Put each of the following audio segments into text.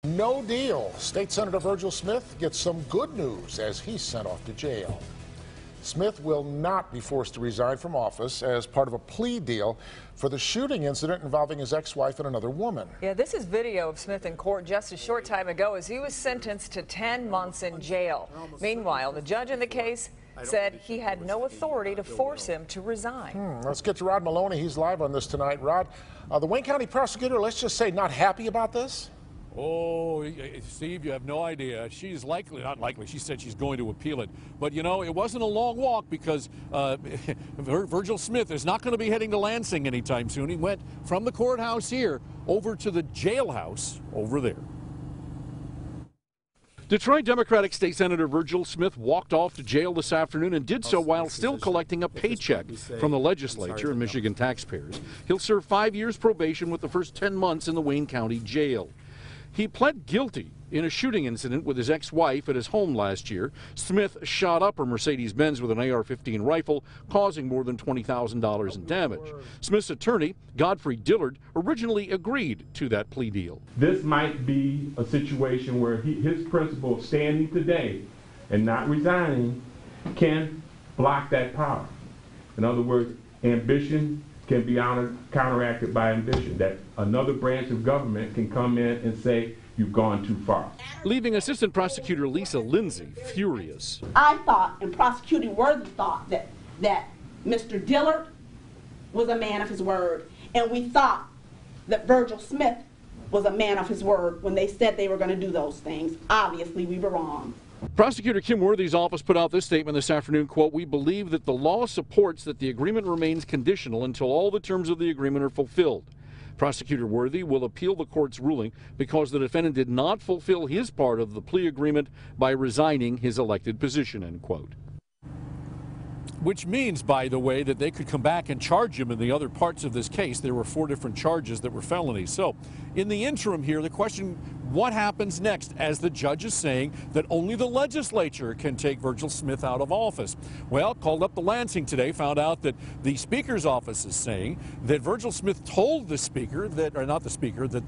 No deal. State Senator Virgil Smith gets some good news as he's sent off to jail. Smith will not be forced to resign from office as part of a plea deal for the shooting incident involving his ex-wife and another woman. Yeah, this is video of Smith in court just a short time ago as he was sentenced to 10 months in jail. Meanwhile, the judge in the case said he had no authority to force him to resign. Let's get to Rod Meloni. He's live on this tonight. Rod, the Wayne County prosecutor, let's just say, not happy about this? Oh, Steve, you have no idea. She's not likely, she said she's going to appeal it. But, you know, it wasn't a long walk because Virgil Smith is not going to be heading to Lansing anytime soon. He went from the courthouse here over to the jailhouse over there. Detroit Democratic State Senator Virgil Smith walked off to jail this afternoon and did so while still collecting a paycheck from the legislature and Michigan taxpayers. He'll serve 5 years probation with the first 10 months in the Wayne County Jail. He pled guilty in a shooting incident with his ex-wife at his home last year. Smith shot up her Mercedes-Benz with an AR-15 rifle, causing more than $20,000 in damage. Smith's attorney, Godfrey Dillard, originally agreed to that plea deal. This might be a situation where his principle of standing today and not resigning can block that power. In other words, ambition can be counteracted by ambition, that another branch of government can come in and say, you've gone too far. Leaving Assistant Prosecutor Lisa Lindsay furious. I thought, and Prosecutor Worthy thought, that Mr. Dillard was a man of his word, and we thought that Virgil Smith was a man of his word when they said they were going to do those things. Obviously, we were wrong. Prosecutor Kim Worthy's office put out this statement this afternoon, quote, "We believe that the law supports that the agreement remains conditional until all the terms of the agreement are fulfilled." Prosecutor Worthy will appeal the court's ruling because the defendant did not fulfill his part of the plea agreement by resigning his elected position, end quote. Which means, by the way, that they could come back and charge him in the other parts of this case. There were 4 different charges that were felonies. So in the interim here, the question, what happens next, as the judge is saying that only the legislature can take Virgil Smith out of office? Well, called up to Lansing today, found out that the Speaker's office is saying that Virgil Smith told the Speaker, that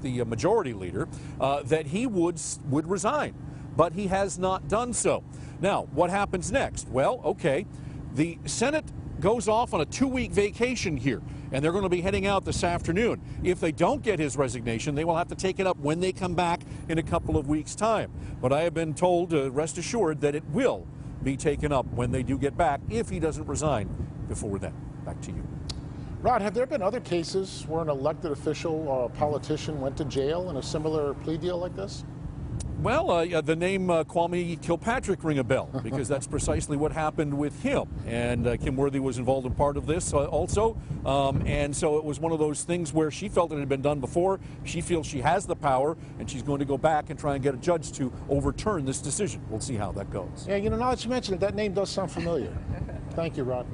the Majority Leader, that he would resign, but he has not done so. Now, what happens next? Well, okay. The Senate goes off on a 2-week vacation here, and they're going to be heading out this afternoon. If they don't get his resignation, they will have to take it up when they come back in a couple of weeks' time. But I have been told, rest assured, that it will be taken up when they do get back if he doesn't resign before then. Back to you. Rod, have there been other cases where an elected official or a politician went to jail in a similar plea deal like this? Well, the name Kwame Kilpatrick ring a bell, because that's precisely what happened with him. And Kim Worthy was involved in part of this also. And so it was one of those things where she felt it had been done before. She feels she has the power, and she's going to go back and try and get a judge to overturn this decision. We'll see how that goes. Yeah, you know, now that you mention it, that name does sound familiar. Thank you, Rod.